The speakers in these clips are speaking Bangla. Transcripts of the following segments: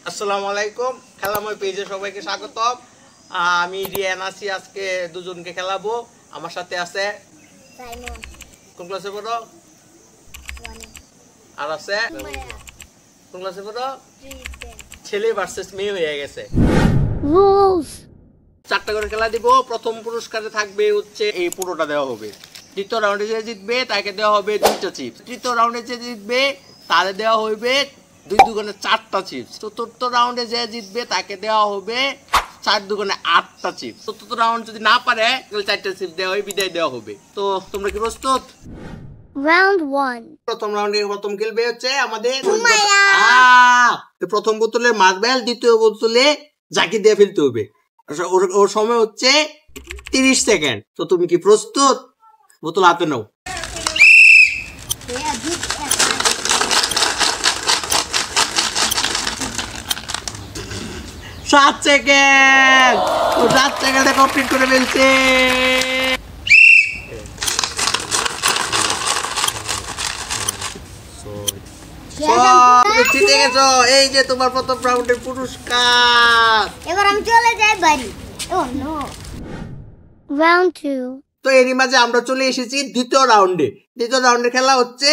আসসালামু আলাইকুম খেলাময় পেজে সবাইকে স্বাগতম। আমি রিয়ান আছি, আজকে দুজনকে খেলাবো। আমার সাথে আছে সাইমন। কোন ক্লাসে পড়ো? আর আছে কোন ক্লাসে পড়ো? ছেলে ভার্সেস মেয়ে হয়ে গেছে। রুলস 4টা করে খেলা দিব। প্রথম পুরস্কারে থাকবে হচ্ছে এই পুরোটা দেওয়া হবে। দ্বিতীয় রাউন্ডে যে জিতবে তাকে দেওয়া হবে 2টা চিপস। তৃতীয় রাউন্ডে যে জিতবে তারে দেওয়া হবে 2 দুগুণে 4টা চিপস। চতুর্থ রাউন্ডে যে জিতবে তাকে দেওয়া হবে 4 দুগুণে 8টা চিপস। চতুর্থ রাউন্ড যদি না পারে তাহলে 4টা চিপস দেওয়া হবে, বিদায় দেওয়া হবে। তো তোমরা কি প্রস্তুত? রাউন্ড 1 প্রথম রাউন্ডে প্রথম খেলবে হচ্ছে আমাদের প্রথম বোতলে মার্বেল, দ্বিতীয় বোতলে জাকি দিয়ে ফেলতে হবে। ওর সময় হচ্ছে 30 সেকেন্ড। তো তুমি কি প্রস্তুত? বোতল হাতে নাও। 7 সেকেন্ড। ও 7 সেকেন্ডে কমপ্লিট করে ফেলছে। জিতে গেছো। এই যে তোমার প্রথম রাউন্ডের পুরস্কার। এবার আমি চলে যাই বাড়ি। ও নো। রাউন্ড 2 তো এরই মাঝে আমরা চলে এসেছি দ্বিতীয় রাউন্ডে। দ্বিতীয় রাউন্ডের খেলা হচ্ছে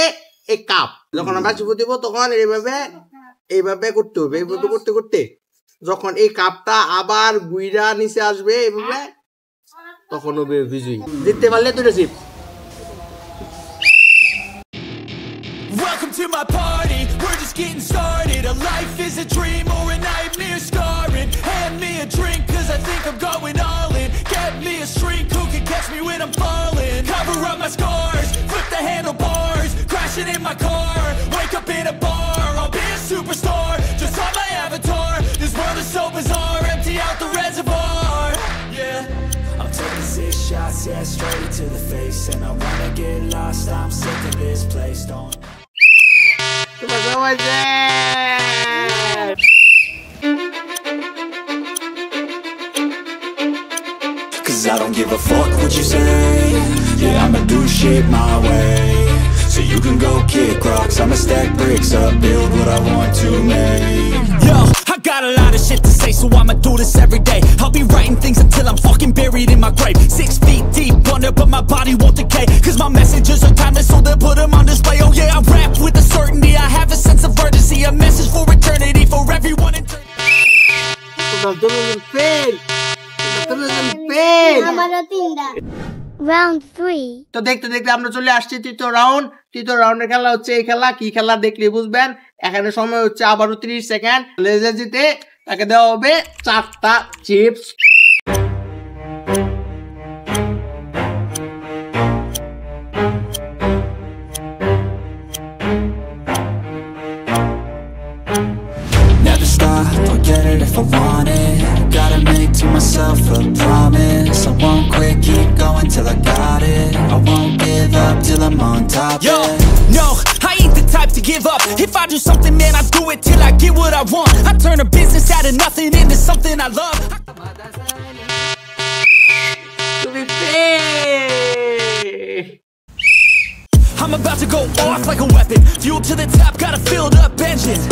এই কাপ। যখন আমরা চুপো দিব তখন এইভাবে করতে হবে। এইভাবে করতে করতে যখন এই কাপটা আবার গুইরা নিচে আসবে এইভাবে, তখন হবে বিজয়ী। জিততে পারলে 2টা chip. Welcome to my party, we're just getting started. A life is a dream or a nightmare scarring. Hand me a drink cause I think I'm going all in. Get me a shrink who can catch me when I'm falling. Cover up my scars, flip the handlebars. Crashing in my car, wake up in a bar. I'll be a superstar, just on my avatar. This world is so bizarre, empty out the reservoir. Yeah, I'm taking 6 shots, yeah, straight to the face. And I wanna get lost, I'm sick of this place. Don't Cause I don't give a fuck what you say. Yeah, I'ma do shit my way. So you can go kick rocks, I'ma stack bricks up, build what I want to make. Yo, I got a lot of shit to say, so I'ma do this every day. I'll be writing things until I'm fucking buried in my grave. 6 feet deep under, but my body won't decay. Cause my messages are timeless, so they'll put them on display. Oh yeah, I rap with a certainty, I have a sense of urgency. A message for eternity, for everyone in round 3 তো দেখতে দেখতে আমরা চলে আসছি তৃতীয় রাউন্ড। তৃতীয় রাউন্ডের খেলা হচ্ছে এই খেলা। কি খেলা দেখলে বুঝবেন। এখানে সময় হচ্ছে আবারও 30 সেকেন্ড। লেজার জিতে তাকে দেওয়া হবে 4টা chips. Never stop, I'll get it if I want it. Gotta make to myself a promise. I won't quit, keep going till I got it. I won't give up till I'm on top. Yo, no, I ain't the type to give up. If I do something, man, I do it till I get what I want. I turn a business out of nothing into something I love. I'm about to go off like a weapon. Fuel to the top, got a filled up engine.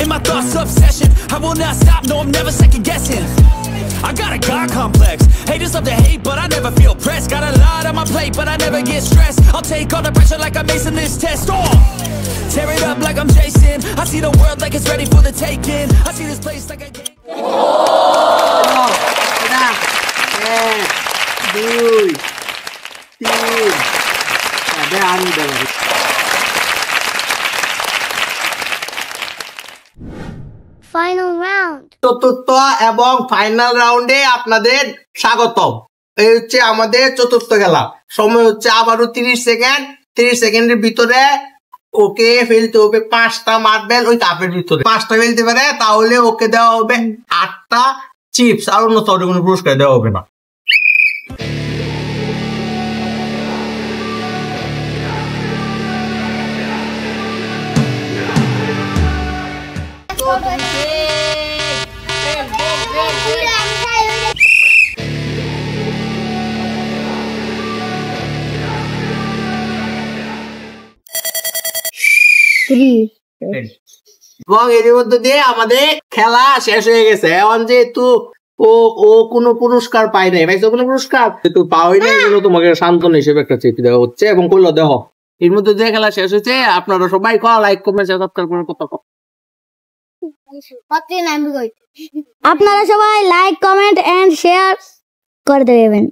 In my thoughts, obsession, I will not stop, no, I'm never second guessing. I got a God complex, haters love to hate, but I never feel pressed. Got a lot on my plate, but I never get stressed. I'll take all the pressure like I'm acing this test. Oh, tear it up like I'm Jason. I see the world like it's ready for the taking. I see this place like a game. Final round চতুর্থ এবং ফাইনাল রাউন্ডে আপনাদের স্বাগতম। এই হচ্ছে আমাদের চতুর্থ খেলা। সময় হচ্ছে আবারও 30 সেকেন্ড। 30 সেকেন্ডের ভিতরে ওকে ফেলতে হবে 5টা মার্বেল ওই কাপের ভিতরে। 5টা ফেলতে পারে তাহলে ওকে দেওয়া হবে 8টা চিপস। আর অন্য কোনো পুরস্কার দেওয়া হবে না। Three. এবং এর মধ্যে দিয়ে আমাদের খেলা শেষ হয়ে গেছে। এখন যেহেতু ও ও কোনো পুরস্কার পায় নাই, পাইছো কোনো পুরস্কার যেহেতু পাওয়াই নাই, এগুলো তোমাকে সান্ত্বনা হিসেবে একটা চিঠি দেওয়া হচ্ছে এবং কইলো দেখো এর মধ্যে দিয়ে খেলা শেষ হয়েছে। আপনারা সবাই লাইক কমেন্ট সাবস্ক্রাইব করে কত আপনারা সবাই লাইক কমেন্ট এন্ড শেয়ার করে দেবেন।